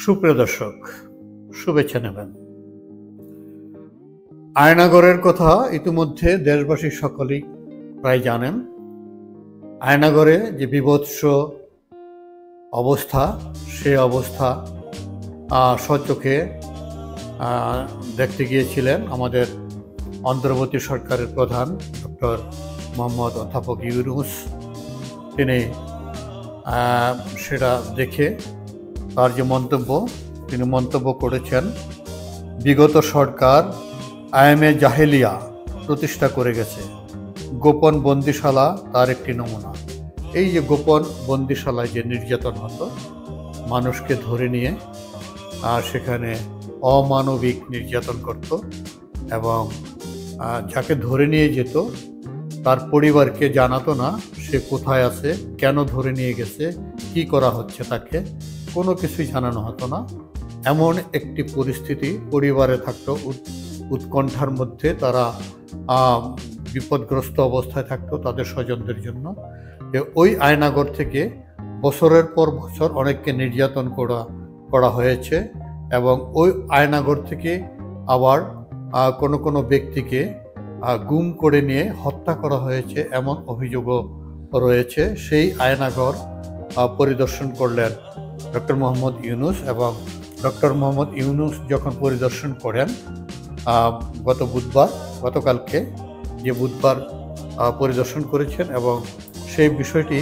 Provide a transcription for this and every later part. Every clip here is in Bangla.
সুপ্রিয় দর্শক, শুভেচ্ছা নেবেন। আয়নাগরের কথা ইতিমধ্যে দেশবাসী সকলেই প্রায় জানেন। আয়নাগরে যে বীভৎস অবস্থা, সে অবস্থা স্বচক্ষে দেখতে গিয়েছিলেন আমাদের অন্তর্বর্তী সরকারের প্রধান ডক্টর মোহাম্মদ অধ্যাপক ইউনূস। তিনি সেটা দেখে তার যে তিনি মন্তব্য করেছেন, বিগত সরকার আইএমএ জাহেলিয়া প্রতিষ্ঠা করে গেছে, গোপন বন্দিশালা তার একটি নমুনা। এই যে গোপন বন্দিশালায় যে নির্যাতন হতো, মানুষকে ধরে নিয়ে সেখানে অমানবিক নির্যাতন করত এবং যাকে ধরে নিয়ে যেত তার পরিবারকে জানাতো না সে কোথায় আছে, কেন ধরে নিয়ে গেছে, কি করা হচ্ছে, তাকে কোনো কিছুই জানানো হতো না। এমন একটি পরিস্থিতি পরিবারে থাকতো, উৎকণ্ঠার মধ্যে তারা বিপদগ্রস্ত অবস্থায় থাকতো তাদের স্বজনদের জন্য। ওই আয়নাগর থেকে বছরের পর বছর অনেককে নির্যাতন করা হয়েছে এবং ওই আয়নাগর থেকে আবার কোনো ব্যক্তিকে গুম করে নিয়ে হত্যা করা হয়েছে, এমন অভিযোগও রয়েছে। সেই আয়নাগর পরিদর্শন করলেন ডক্টর মোহাম্মদ ইউনূস এবং ডক্টর মোহাম্মদ ইউনূস যখন পরিদর্শন করেন গতকালকে যে বুধবার পরিদর্শন করেছেন এবং সেই বিষয়টি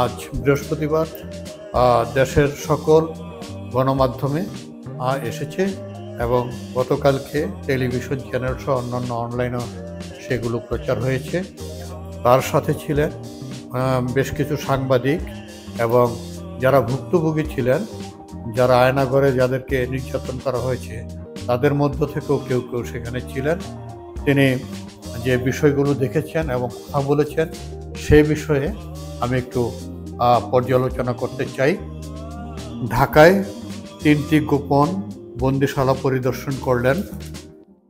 আজ বৃহস্পতিবার দেশের সকল গণমাধ্যমে এসেছে এবং গতকালকে টেলিভিশন চ্যানেল সহ অন্যান্য অনলাইনেও সেগুলো প্রচার হয়েছে। তার সাথে ছিলেন বেশ কিছু সাংবাদিক এবং যারা ভুক্তভোগী ছিলেন, যারা আয়নাগরে যাদেরকে নির্যাতন করা হয়েছে তাদের মধ্য থেকেও কেউ সেখানে ছিলেন। তিনি যে বিষয়গুলো দেখেছেন এবং কথা বলেছেন সেই বিষয়ে আমি একটু পর্যালোচনা করতে চাই। ঢাকায় 3টি গোপন বন্দিশালা পরিদর্শন করলেন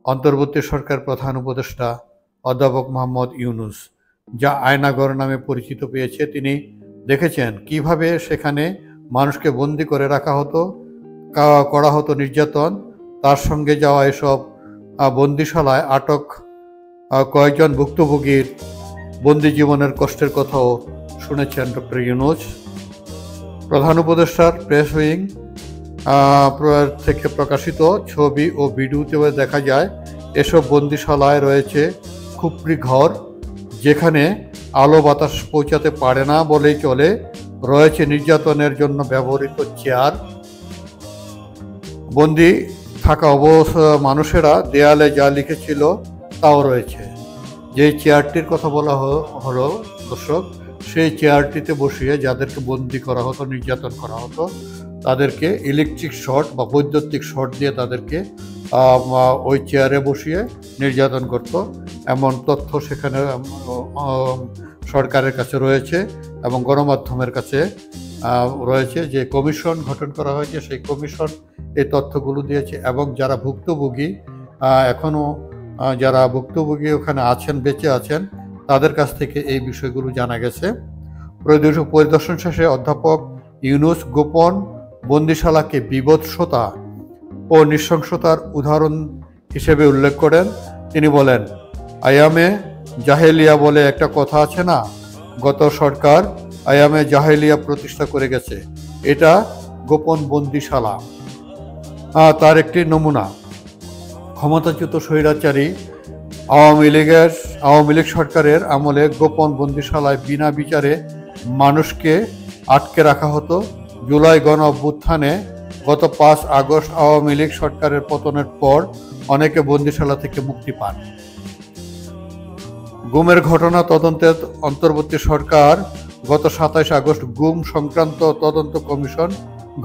অন্তর্বর্তী সরকার প্রধান উপদেষ্টা অধ্যাপক মোহাম্মদ ইউনূস, যা আয়নাগর নামে পরিচিত পেয়েছে। তিনি দেখেছেন কিভাবে সেখানে মানুষকে বন্দি করে রাখা হতো, করা হতো নির্যাতন। তার সঙ্গে যাওয়া এসব বন্দিশালায় আটক কয়েকজন ভুক্তভোগীর বন্দি জীবনের কষ্টের কথাও শুনেছেন ডক্টর ইউনূস। প্রধান উপদেষ্টার প্রেস উইং থেকে প্রকাশিত ছবি ও ভিডিওতে দেখা যায় এসব বন্দিশালায় রয়েছে খুপড়ি ঘর, যেখানে আলো বাতাস পৌঁছাতে পারে না বলেই চলে। রয়েছে নির্যাতনের জন্য ব্যবহৃত চেয়ার। বন্দি থাকা মানুষেরা দেয়ালে যা লিখেছিল তাও রয়েছে। যেই চেয়ারটির কথা বলা হলো দর্শক, সেই চেয়ারটিতে বসিয়ে যাদেরকে বন্দি করা হতো, নির্যাতন করা হতো, তাদেরকে ইলেকট্রিক শর্ট বা বৈদ্যুতিক শর্ট দিয়ে তাদেরকে ওই চেয়ারে বসিয়ে নির্যাতন করত। এমন তথ্য সেখানে সরকারের কাছে রয়েছে এবং গণমাধ্যমের কাছে রয়েছে। যে কমিশন গঠন করা হয়েছে সেই কমিশন এই তথ্যগুলো দিয়েছে এবং যারা ভুক্তভোগী এখনও যারা ভুক্তভোগী ওখানে আছেন, বেঁচে আছেন, তাদের কাছ থেকে এই বিষয়গুলো জানা গেছে। পরিদর্শন শেষে অধ্যাপক ইউনূস গোপন বন্দিশালাকে বীভৎসতা ও নৃশংসতার উদাহরণ হিসেবে উল্লেখ করেন। তিনি বলেন, আইএমএ জাহেলিয়া বলে একটা কথা আছে না, গত সরকার আইএমএ জাহেলিয়া প্রতিষ্ঠা করে গেছে, এটা গোপন বন্দিশালা তার একটি নমুনা। ক্ষমতাচ্যুত স্বৈরাচারী আওয়ামী লীগ সরকারের আমলে গোপন বন্দিশালায় বিনা বিচারে মানুষকে আটকে রাখা হতো। জুলাই গণ অভ্যুত্থানে গত 5 আগস্ট আওয়ামী লীগ সরকারের পতনের পর অনেকে বন্দিশালা থেকে মুক্তি পান। গুমের ঘটনা তদন্তে অন্তর্বর্তী সরকার গত 27 আগস্ট গুম সংক্রান্ত তদন্ত কমিশন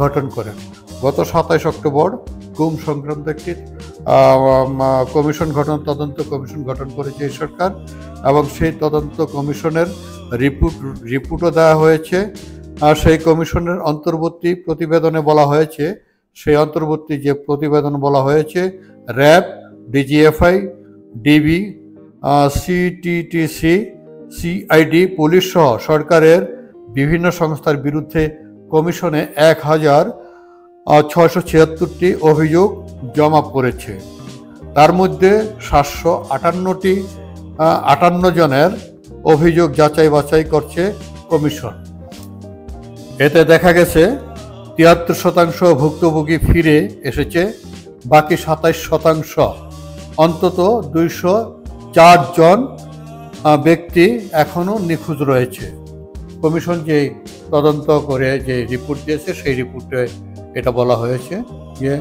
গঠন করেন। গত 27 অক্টোবর গুম সংক্রান্ত একটি তদন্ত কমিশন গঠন করেছে এই সরকার এবং সেই তদন্ত কমিশনের রিপোর্টও দেওয়া হয়েছে। সেই কমিশনের অন্তর্বর্তী প্রতিবেদনে বলা হয়েছে, RAB, DGFI, DB, CTTC, CID, police সহ সরকারের বিভিন্ন সংস্থার বিরুদ্ধে কমিশনে 1000 676টি অভিযোগ জমা পড়েছে। তার মধ্যে 758 জনের অভিযোগ যাচাই বাছাই করছে কমিশন। এতে দেখা গেছে 73% ভুক্তভোগী ফিরে এসেছে, বাকি 27% অন্তত 204 জন ব্যক্তি এখনো নিখোঁজ রয়েছে। কমিশন যে তদন্ত করে যে রিপোর্ট দিয়েছে সেই রিপোর্টে এটা বলা হয়েছে যে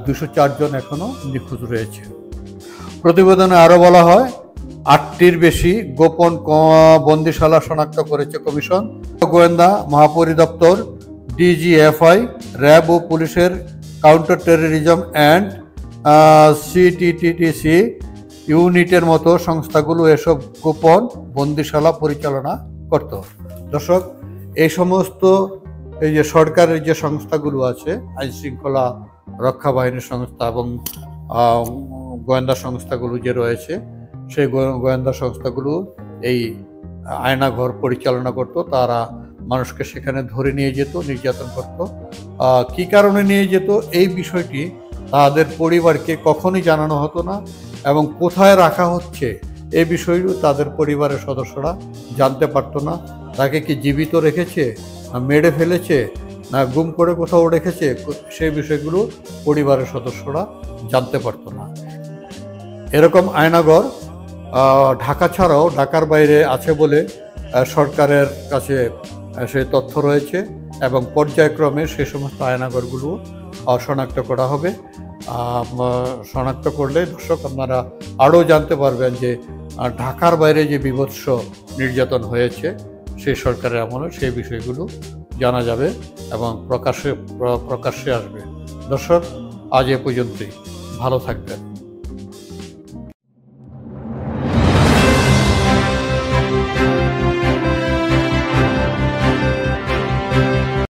204 জন এখনো নিখোঁজ রয়েছে। প্রতিবেদনে আরও বলা হয় 8টির বেশি গোপন বন্দিশালা শনাক্ত করেছে কমিশন। গোয়েন্দা মহাপরিদপ্তর, ডিজিএফআই, র্যাব ও পুলিশের কাউন্টার টেররিজম অ্যান্ড সিটিটিসি ইউনিটের মতো সংস্থাগুলো এসব গোপন বন্দিশালা পরিচালনা করত। দর্শক, এই সমস্ত এই যে সরকারের যে সংস্থাগুলো আছে, আইন শৃঙ্খলা রক্ষা বাহিনীর সংস্থা এবং গোয়েন্দা সংস্থাগুলো যে রয়েছে, সেই গোয়েন্দা সংস্থাগুলো এই আয়নাঘর পরিচালনা করত। তারা মানুষকে সেখানে ধরে নিয়ে যেত, নির্যাতন করত। কি কারণে নিয়ে যেত এই বিষয়টি তাদের পরিবারকে কখনই জানানো হতো না, এবং কোথায় রাখা হচ্ছে এই বিষয়টি তাদের পরিবারের সদস্যরা জানতে পারতো না। তাকে কি জীবিত রেখেছে, না মেরে ফেলেছে, না গুম করে কোথাও রেখেছে, সেই বিষয়গুলো পরিবারের সদস্যরা জানতে পারতো না। এরকম আয়নাঘর ঢাকা ছাড়াও ঢাকার বাইরে আছে বলে সরকারের কাছে সেই তথ্য রয়েছে, এবং পর্যায়ক্রমে সেই সমস্ত আয়নাঘরগুলো শনাক্ত করা হবে। শনাক্ত করলে দর্শক আপনারা আরও জানতে পারবেন যে ঢাকার বাইরে যে বীভৎস নির্যাতন হয়েছে সেই সরকারের আমলে, সেই বিষয়গুলো জানা যাবে এবং প্রকাশ্যে আসবে। দর্শক, আজ এ পর্যন্তই। ভালো থাকবেন।